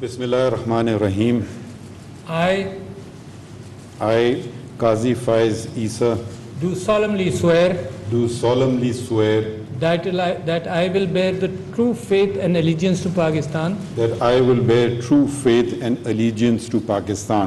Bismillahirrahmanirrahim. I, Qazi Faiz Isa, do solemnly swear that I will bear the true faith and allegiance to Pakistan. that I will bear true faith and allegiance to Pakistan.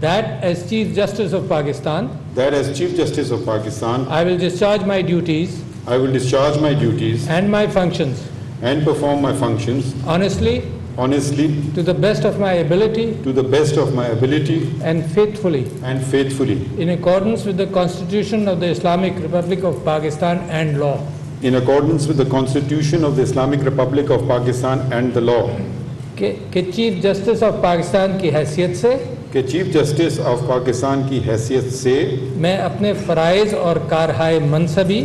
That as Chief Justice of Pakistan, I will discharge my duties and my functions and perform my functions honestly, to to the best of my ability and faithfully in accordance with the Constitution of the Islamic Republic of Pakistan and law. in accordance with the Constitution of the Islamic Republic of Pakistan and the law. کہ chief justice of Pakistan کی حیثیت سے کہ chief justice of Pakistan کی حیثیت سے میں اپنے فرائض اور کارہائے منصبی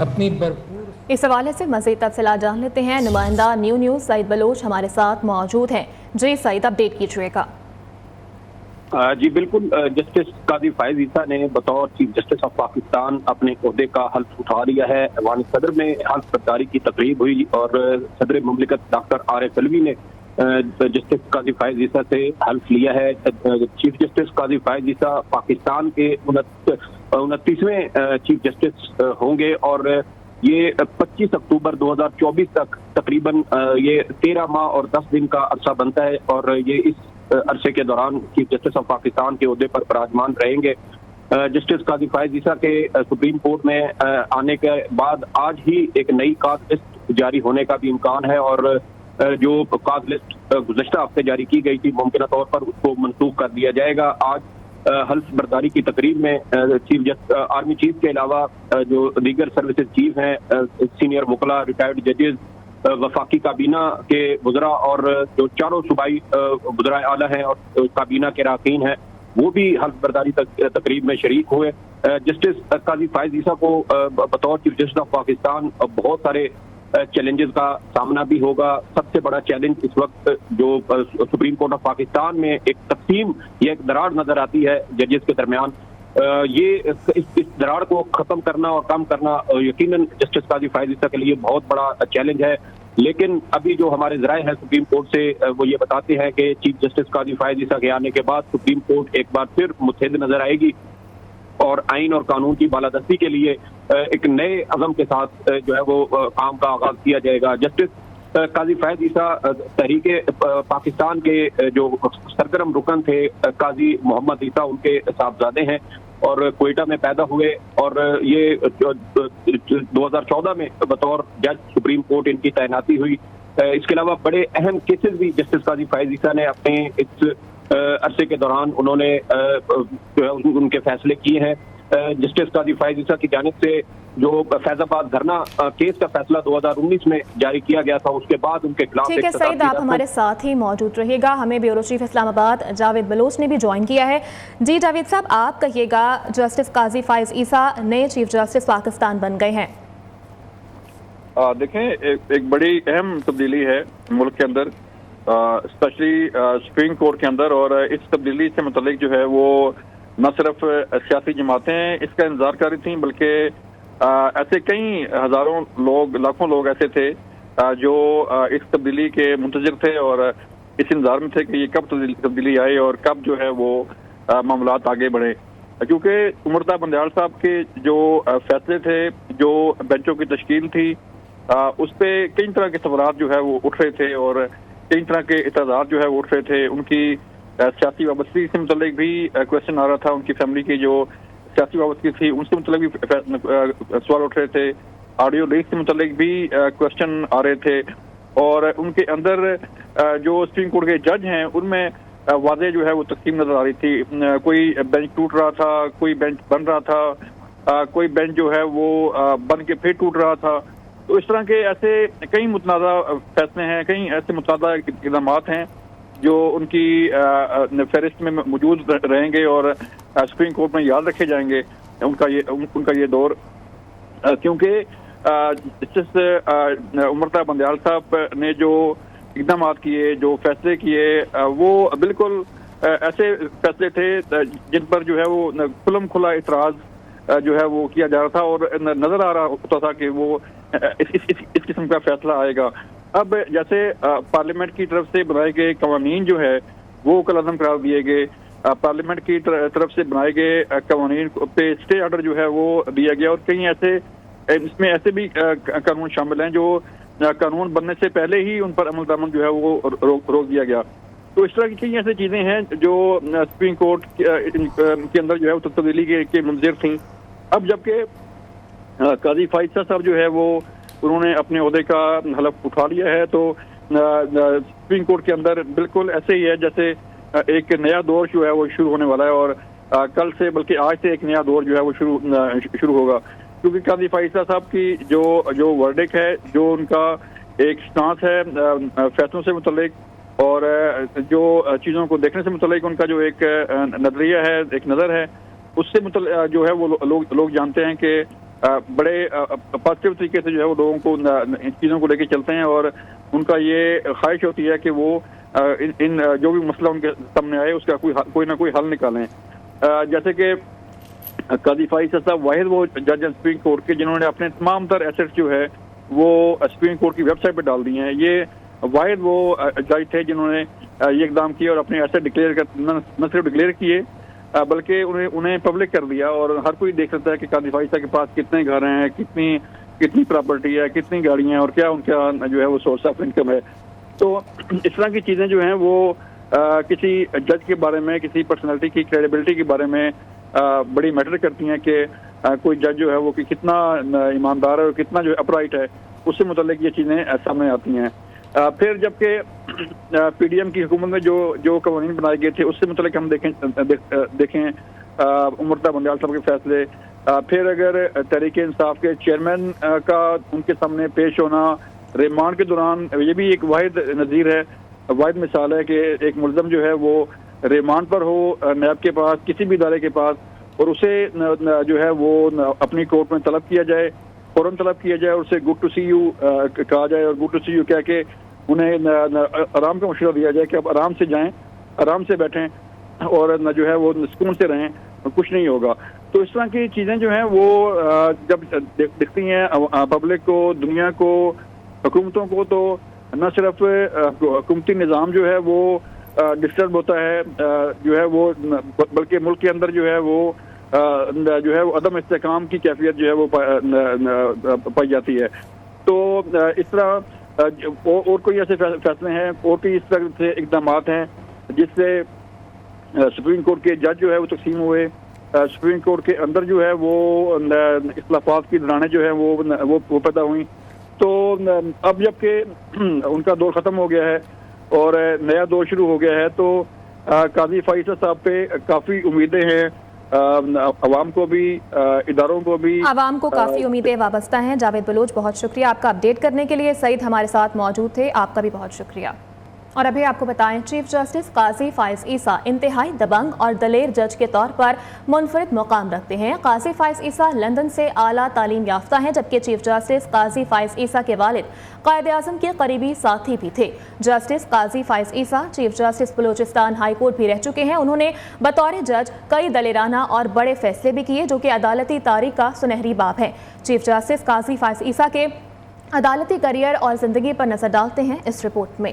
اپنی بھرپور اس حوالے سے مزید تفصیلات جان لیتے ہیں۔ نمائندہ نیوز سعید بلوچ ہمارے ساتھ موجود ہیں۔ جی سعید، اپڈیٹ کیجیے گا۔ جی بالکل، جسٹس قاضی فائز عیسیٰ نے بطور چیف جسٹس آف پاکستان اپنے عہدے کا حلف اٹھا لیا ہے۔ ایوان صدر میں حلف برداری کی تقریب ہوئی اور صدر مملکت ڈاکٹر عارف الوی نے جسٹس قاضی فائز عیسیٰ سے حلف لیا ہے۔ چیف جسٹس قاضی فائز عیسیٰ پاکستان کے 29ویں چیف جسٹس ہوں گے اور یہ 25 اکتوبر 2024 تک تقریباً یہ 13 ماہ اور 10 دن کا عرصہ بنتا ہے اور یہ اس عرصے کے دوران چیف جسٹس آف پاکستان کے عہدے پر براجمان رہیں گے۔ جسٹس قاضی فائز عیسیٰ کے سپریم کورٹ میں آنے کے بعد آج ہی ایک نئی کاز لسٹ جاری ہونے کا بھی امکان ہے اور جو کاز لسٹ گزشتہ ہفتے جاری کی گئی تھی ممکنہ طور پر اس کو منسوخ کر دیا جائے گا۔ آج حلف برداری کی تقریب میں آرمی چیف کے علاوہ جو دیگر سروسز چیف ہیں، سینئر وکلا، ریٹائرڈ ججز، وفاقی کابینہ کے وزراء اور جو چاروں صوبائی وزرائے اعلیٰ ہیں اور کابینہ کے اراکین ہیں وہ بھی حلف برداری تقریب میں شریک ہوئے۔ جسٹس قاضی فائز عیسیٰ کو بطور چیف جسٹس آف پاکستان بہت سارے چیلنجز کا سامنا بھی ہوگا۔ سب سے بڑا چیلنج اس وقت جو سپریم کورٹ آف پاکستان میں ایک تقسیم یا ایک دراڑ نظر آتی ہے ججز کے درمیان، یہ اس دراڑ کو ختم کرنا اور کم کرنا یقیناً جسٹس قاضی فائز عیسیٰ کے لیے بہت بڑا چیلنج ہے۔ لیکن ابھی جو ہمارے ذرائع ہیں سپریم کورٹ سے وہ یہ بتاتے ہیں کہ چیف جسٹس قاضی فائز عیسیٰ کے آنے کے بعد سپریم کورٹ ایک بار پھر متحد نظر آئے گی اور آئین اور قانون کی بالادستی کے لیے ایک نئے عزم کے ساتھ جو ہے وہ کام کا آغاز کیا جائے گا۔ جسٹس قاضی فائز عیسیٰ تحریک پاکستان کے جو سرگرم رکن تھے قاضی محمد عیسیٰ ان کے صاحبزادے ہیں اور کوئٹہ میں پیدا ہوئے اور یہ 2014 میں بطور جج سپریم کورٹ ان کی تعیناتی ہوئی۔ اس کے علاوہ بڑے اہم کیسز بھی جسٹس قاضی فائز عیسیٰ نے اپنے اس عرصے کے دوران انہوں نے ان کے فیصلے کیے ہیں۔ جسٹس قاضی فائز عیسیٰ کی جانب سے جو فیض آباد دھرنا کیس کا فیصلہ 2019 میں جاری کیا گیا تھا اس کے بعد ان کے خلاف ٹھیک ہے سعید، آپ ہمارے ساتھ ہی موجود رہیے گا۔ ہمیں بیورو چیف اسلام آباد جاوید بلوچ نے بھی جوائن کیا ہے۔ جی جاوید صاحب، آپ کہیے گا جسٹس قاضی فائز عیسیٰ نئے چیف جسٹس پاکستان بن گئے ہیں۔ دیکھیں، ایک بڑی اہم تبدیلی ہے ملک کے اندر، اسپیشلی سپریم کورٹ کے اندر، اور اس تبدیلی سے متعلق جو ہے وہ نہ صرف سیاسی جماعتیں اس کا انتظار کر رہی تھیں بلکہ ایسے کئی ہزاروں لوگ، لاکھوں لوگ ایسے تھے جو اس تبدیلی کے منتظر تھے اور اس انتظار میں تھے کہ یہ کب تبدیلی آئے اور کب جو ہے وہ معاملات آگے بڑھے۔ کیونکہ عمرتا بندیال صاحب کے جو فیصلے تھے، جو بینچوں کی تشکیل تھی، اس پہ کئی طرح کے سوالات جو ہے وہ اٹھ رہے تھے اور کئی طرح کے اعتراضات جو ہے وہ اٹھ رہے تھے. ان کی سیاسی وابستگی سے متعلق بھی کوشچن آ رہا تھا، ان کی فیملی کی جو سیاسی وابستگی تھی ان سے متعلق بھی سوال اٹھ رہے تھے، آڈیو لیک سے متعلق بھی کوشچن آ رہے تھے، اور ان کے اندر جو سپریم کورٹ کے جج ہیں ان میں واضح جو ہے وہ تقسیم نظر آ رہی تھی. کوئی بینچ ٹوٹ رہا تھا، کوئی بینچ بن رہا تھا، کوئی بینچ جو ہے وہ بن کے پھر ٹوٹ رہا تھا. تو اس طرح کے ایسے کئی متنازع فیصلے ہیں، کئی ایسے متنازع اقدامات ہیں جو ان کی فہرست میں موجود رہیں گے اور سپریم کورٹ میں یاد رکھے جائیں گے ان کا یہ دور. کیونکہ جسٹس عمرتا بندیال صاحب نے جو اقدامات کیے، جو فیصلے کیے، وہ بالکل ایسے فیصلے تھے جن پر جو ہے وہ کھلم کھلا اعتراض جو ہے وہ کیا جا رہا تھا اور نظر آ رہا ہوتا تھا کہ وہ اس قسم کا فیصلہ آئے گا. اب جیسے پارلیمنٹ کی طرف سے بنائے گئے قوانین جو ہے وہ کالعدم قرار دیے گئے، پارلیمنٹ کی طرف سے بنائے گئے قوانین پہ اسٹے آرڈر جو ہے وہ دیا گیا، اور کئی ایسے اس میں ایسے بھی قانون شامل ہیں جو قانون بننے سے پہلے ہی ان پر عمل درآمد جو ہے وہ روک دیا گیا. تو اس طرح کی کئی ایسی چیزیں ہیں جو سپریم کورٹ کے اندر جو ہے وہ تبدیلی کے منظر تھیں. اب جبکہ قاضی فائز صاحب جو ہے وہ انہوں نے اپنے عہدے کا حلف اٹھا لیا ہے، تو سپریم کورٹ کے اندر بالکل ایسے ہی ہے جیسے ایک نیا دور جو ہے وہ شروع ہونے والا ہے، اور کل سے بلکہ آج سے ایک نیا دور جو ہے وہ شروع ہوگا. کیونکہ قاضی فائز صاحب کی جو ورڈک ہے، جو ان کا ایک سٹانس ہے فیصلوں سے متعلق اور جو چیزوں کو دیکھنے سے متعلق ان کا جو ایک نظریہ ہے، ایک نظر ہے، اس سے متعلق جو ہے وہ لوگ جانتے ہیں کہ بڑے پازیٹیو طریقے سے جو ہے وہ لوگوں کو ان چیزوں کو لے کے چلتے ہیں، اور ان کا یہ خواہش ہوتی ہے کہ وہ ان جو بھی مسئلہ ان کے سامنے آئے اس کا کوئی نہ کوئی حل نکالیں. جیسے کہ قاضی فائز صاحب واحد وہ جج ہیں سپریم کورٹ کے جنہوں نے اپنے تمام تر ایسٹس جو ہے وہ سپریم کورٹ کی ویب سائٹ پہ ڈال دی ہیں. یہ واحد وہ جج تھے جنہوں نے یہ اقدام کیا اور اپنے ایسٹ ڈکلیئر نہ صرف ڈکلیئر کیے بلکہ انہیں پبلک کر دیا، اور ہر کوئی دیکھ سکتا ہے کہ قاضی فائز صاحب کے پاس کتنے گھر ہیں، کتنی پراپرٹی ہے، کتنی گاڑیاں ہیں، اور کیا ان کا جو ہے وہ سورس آف انکم ہے. تو اس طرح کی چیزیں جو ہیں وہ کسی جج کے بارے میں، کسی پرسنالٹی کی کریڈیبلٹی کے بارے میں بڑی میٹر کرتی ہیں کہ کوئی جج جو ہے وہ کتنا ایماندار ہے اور کتنا جو ہے اپرائٹ ہے، اس سے متعلق یہ چیزیں سامنے آتی ہیں. پھر جبکہ پی ڈی ایم کی حکومت میں جو قوانین بنائے گئے تھے اس سے متعلق ہم دیکھیں عمرتا بندیال صاحب کے فیصلے. پھر اگر تحریک انصاف کے چیئرمین کا ان کے سامنے پیش ہونا ریمانڈ کے دوران، یہ بھی ایک واحد نظیر ہے، واحد مثال ہے کہ ایک ملزم جو ہے وہ ریمانڈ پر ہو نیب کے پاس، کسی بھی ادارے کے پاس، اور اسے جو ہے وہ اپنی کورٹ میں طلب کیا جائے، فوراً طلب کیا جائے، اور اسے گڈ ٹو سی یو کہا جائے، اور گڈ ٹو سی یو کہہ کے انہیں آرام کا مشورہ دیا جائے کہ آپ آرام سے جائیں، آرام سے بیٹھیں، اور جو ہے وہ سکون سے رہیں، کچھ نہیں ہوگا. تو اس طرح کی چیزیں جو ہیں وہ جب دکھتی ہیں پبلک کو، دنیا کو، حکومتوں کو، تو نہ صرف حکومتی نظام جو ہے وہ ڈسٹرب ہوتا ہے جو ہے وہ، بلکہ ملک کے اندر جو ہے وہ عدم استحکام کی کیفیت جو ہے وہ پائی جاتی ہے. تو اس طرح اور کوئی ایسے فیصلے ہیں، اور کوئی اس طرح سے اقدامات ہیں جس سے سپریم کورٹ کے جج جو ہے وہ تقسیم ہوئے، سپریم کورٹ کے اندر جو ہے وہ اختلافات کی دراڑیں جو ہیں وہ پیدا ہوئیں. تو اب جب کہ ان کا دور ختم ہو گیا ہے اور نیا دور شروع ہو گیا ہے، تو قاضی فائز صاحب پہ کافی امیدیں ہیں، عوام کو بھی، اداروں کو بھی. عوام کو کافی امیدیں وابستہ ہیں. جاوید بلوچ، بہت شکریہ آپ کا اپڈیٹ کرنے کے لیے. سعید ہمارے ساتھ موجود تھے، آپ کا بھی بہت شکریہ. اور ابھی آپ کو بتائیں، چیف جسٹس قاضی فائز عیسیٰ انتہائی دبنگ اور دلیر جج کے طور پر منفرد مقام رکھتے ہیں. قاضی فائز عیسیٰ لندن سے اعلیٰ تعلیم یافتہ ہیں، جبکہ چیف جسٹس قاضی فائز عیسیٰ کے والد قائد اعظم کے قریبی ساتھی بھی تھے. Justice Qazi Faez Isa chief justice Balochistan high court بھی رہ چکے ہیں. انہوں نے بطور جج کئی دلیرانہ اور بڑے فیصلے بھی کیے جو کہ عدالتی تاریخ کا سنہری باب ہے. چیف جسٹس قاضی فائز عیسیٰ کے عدالتی کیریئر اور زندگی پر نظر ڈالتے ہیں اس رپورٹ میں.